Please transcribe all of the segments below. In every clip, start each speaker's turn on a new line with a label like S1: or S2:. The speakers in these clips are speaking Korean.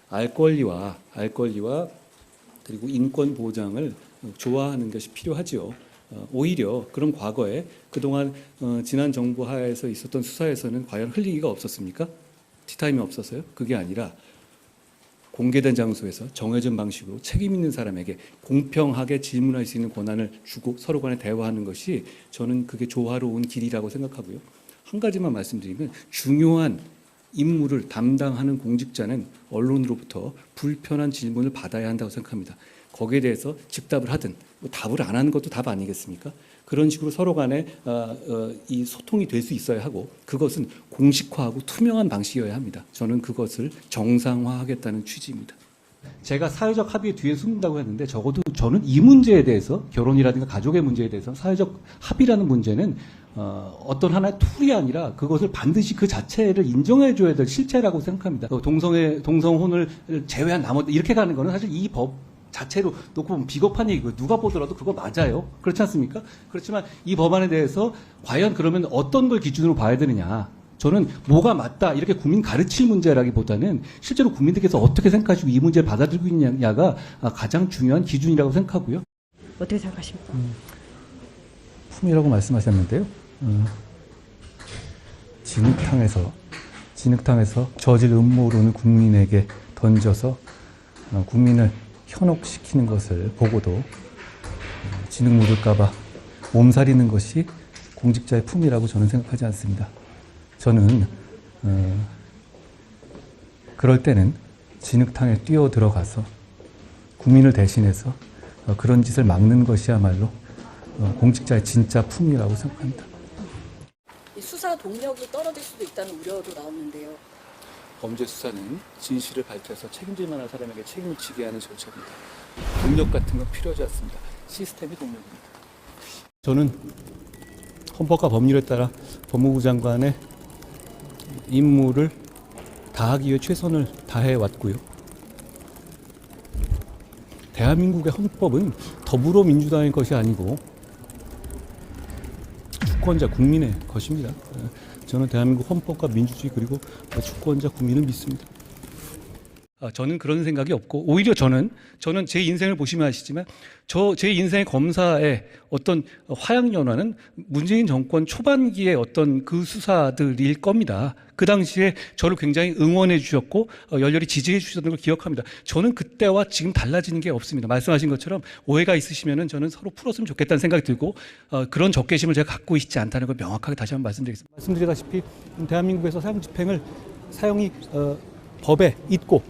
S1: 알 권리와 그리고 인권 보장을 조화하는 것이 필요하지요. 오히려 그런 과거에 그동안 지난 정부 하에서 있었던 수사에서는 과연 흘리기가 없었습니까? 티타임이 없었어요? 그게 아니라 공개된 장소에서 정해진 방식으로 책임 있는 사람에게 공평하게 질문할 수 있는 권한을 주고 서로 간에 대화하는 것이 저는 그게 조화로운 길이라고 생각하고요. 한 가지만 말씀드리면 중요한 임무를 담당하는 공직자는 언론으로부터 불편한 질문을 받아야 한다고 생각합니다. 거기에 대해서 즉답을 하든 뭐 답을 안 하는 것도 답 아니겠습니까? 그런 식으로 서로 간에 이 소통이 될 수 있어야 하고 그것은 공식화하고 투명한 방식이어야 합니다. 저는 그것을 정상화하겠다는 취지입니다. 제가 사회적 합의에 뒤에 숨는다고 했는데 적어도 저는 이 문제에 대해서 결혼이라든가 가족의 문제에 대해서 사회적 합의라는 문제는 어떤 하나의 툴이 아니라 그것을 반드시 그 자체를 인정해줘야 될 실체라고 생각합니다. 동성혼을 제외한 나머지 이렇게 가는 거는 사실 이 법 자체로 놓고 보면 비겁한 얘기고 누가 보더라도 그거 맞아요. 그렇지 않습니까? 그렇지만 이 법안에 대해서 과연 그러면 어떤 걸 기준으로 봐야 되느냐. 저는 뭐가 맞다 이렇게 국민 가르칠 문제라기보다는 실제로 국민들께서 어떻게 생각하시고 이 문제를 받아들이고 있느냐가 가장 중요한 기준이라고 생각하고요.
S2: 어떻게 생각하십니까?
S3: 품이라고 말씀하셨는데요. 진흙탕에서 저질 음모론을 국민에게 던져서 국민을 현혹시키는 것을 보고도 진흙 묻을까봐 몸살이는 것이 공직자의 품이라고 저는 생각하지 않습니다. 저는 그럴 때는 진흙탕에 뛰어 들어가서 국민을 대신해서 그런 짓을 막는 것이야말로 공직자의 진짜 품이라고 생각합니다.
S2: 수사 동력이 떨어질 수도 있다는 우려도 나오는데요.
S1: 범죄 수사는 진실을 밝혀서 책임질 만한 사람에게 책임을 지게 하는 절차입니다. 동력 같은 건 필요하지 않습니다. 시스템이 동력입니다. 저는 헌법과 법률에 따라 법무부 장관의 임무를 다하기 위해 최선을 다해 왔고요. 대한민국의 헌법은 더불어민주당의 것이 아니고 주권자 국민의 것입니다. 저는 대한민국 헌법과 민주주의 그리고 주권자 국민을 믿습니다. 저는 그런 생각이 없고 오히려 저는 제 인생을 보시면 아시지만 제 인생의 검사의 어떤 화양연화는 문재인 정권 초반기의 어떤 그 수사들일 겁니다. 그 당시에 저를 굉장히 응원해 주셨고 열렬히 지지해 주셨던 걸 기억합니다. 저는 그때와 지금 달라지는 게 없습니다. 말씀하신 것처럼 오해가 있으시면은 저는 서로 풀었으면 좋겠다는 생각이 들고 그런 적개심을 제가 갖고 있지 않다는 걸 명확하게 다시 한번 말씀드리겠습니다. 말씀드리다시피 대한민국에서 사형집행을 사형이 법에 있고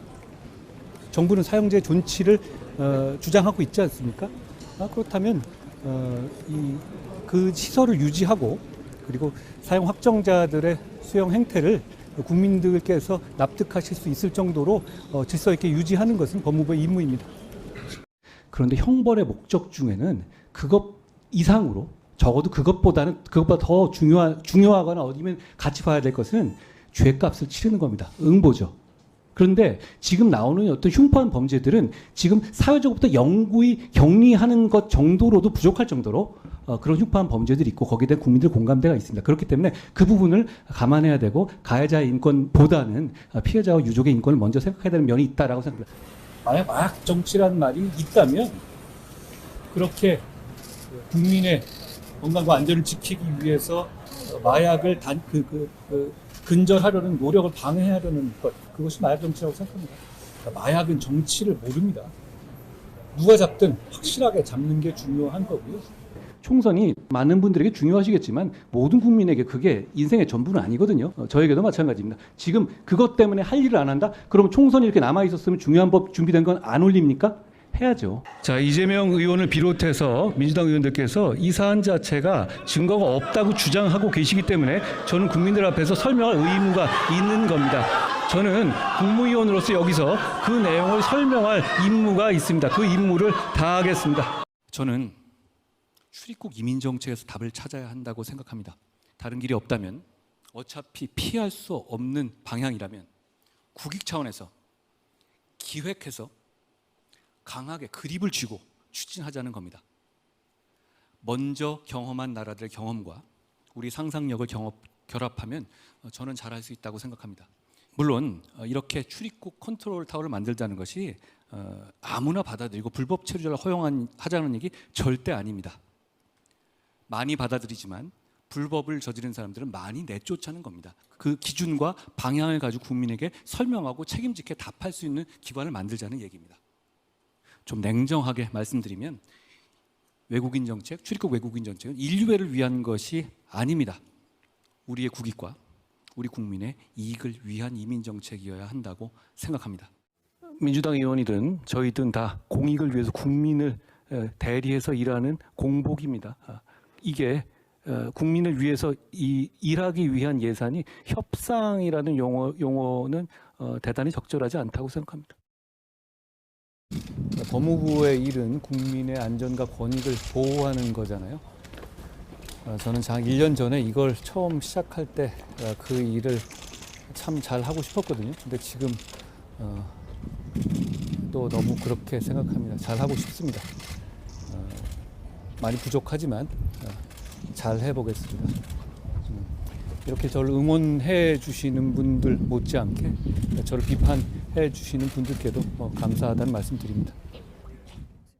S1: 정부는 사형제 존치를 주장하고 있지 않습니까? 그렇다면 그 시설을 유지하고 그리고 사형 확정자들의 수용 행태를 국민들께서 납득하실 수 있을 정도로 질서 있게 유지하는 것은 법무부의 임무입니다. 그런데 형벌의 목적 중에는 그것 이상으로 적어도 그것보다 더 중요하거나 아니면 같이 봐야 될 것은 죄값을 치르는 겁니다. 응보죠. 그런데 지금 나오는 어떤 흉포한 범죄들은 지금 사회적으로부터 영구히 격리하는 것 정도로도 부족할 정도로 그런 흉포한 범죄들이 있고 거기에 대한 국민들 공감대가 있습니다. 그렇기 때문에 그 부분을 감안해야 되고 가해자의 인권보다는 피해자와 유족의 인권을 먼저 생각해야 되는 면이 있다라고 생각합니다. 만약 마약 정치라는 말이 있다면 그렇게 국민의 건강과 안전을 지키기 위해서 마약을 근절하려는 노력을 방해하려는 것, 그것이 마약 정치라고 생각합니다. 그러니까 마약은 정치를 모릅니다. 누가 잡든 확실하게 잡는 게 중요한 거고요. 총선이 많은 분들에게 중요하시겠지만 모든 국민에게 그게 인생의 전부는 아니거든요. 저에게도 마찬가지입니다. 지금 그것 때문에 할 일을 안 한다? 그럼 총선이 이렇게 남아있었으면 중요한 법 준비된 건 안 올립니까? 해야죠. 자, 이재명 의원을 비롯해서 민주당 의원들께서 이 사안 자체가 증거가 없다고 주장하고 계시기 때문에 저는 국민들 앞에서 설명할 의무가 있는 겁니다. 저는 국무위원으로서 여기서 그 내용을 설명할 임무가 있습니다. 그 임무를 다하겠습니다. 저는 출입국 이민정책에서 답을 찾아야 한다고 생각합니다. 다른 길이 없다면 어차피 피할 수 없는 방향이라면 국익 차원에서 기획해서 강하게 그립을 쥐고 추진하자는 겁니다. 먼저 경험한 나라들의 경험과 우리 상상력을 결합하면 저는 잘할 수 있다고 생각합니다. 물론 이렇게 출입국 컨트롤 타워를 만들자는 것이 아무나 받아들이고 불법 체류자를 허용하자는 얘기 절대 아닙니다. 많이 받아들이지만 불법을 저지른 사람들은 많이 내쫓아는 겁니다. 그 기준과 방향을 가지고 국민에게 설명하고 책임지게 답할 수 있는 기관을 만들자는 얘기입니다. 좀 냉정하게 말씀드리면 외국인 정책, 출입국 외국인 정책은 인류애를 위한 것이 아닙니다. 우리의 국익과 우리 국민의 이익을 위한 이민 정책이어야 한다고 생각합니다. 민주당 의원이든 저희든 다 공익을 위해서 국민을 대리해서 일하는 공복입니다. 이게 국민을 위해서 일하기 위한 예산이 협상이라는 용어는 대단히 적절하지 않다고 생각합니다. 법무부의 일은 국민의 안전과 권익을 보호하는 거잖아요. 저는 한 1년 전에 이걸 처음 시작할 때 그 일을 참 잘 하고 싶었거든요. 근데 지금 또 너무 그렇게 생각합니다. 잘 하고 싶습니다. 많이 부족하지만 잘 해보겠습니다. 이렇게 저를 응원해 주시는 분들 못지않게 저를 비판해 주시는 분들께도 감사하다는 말씀 드립니다.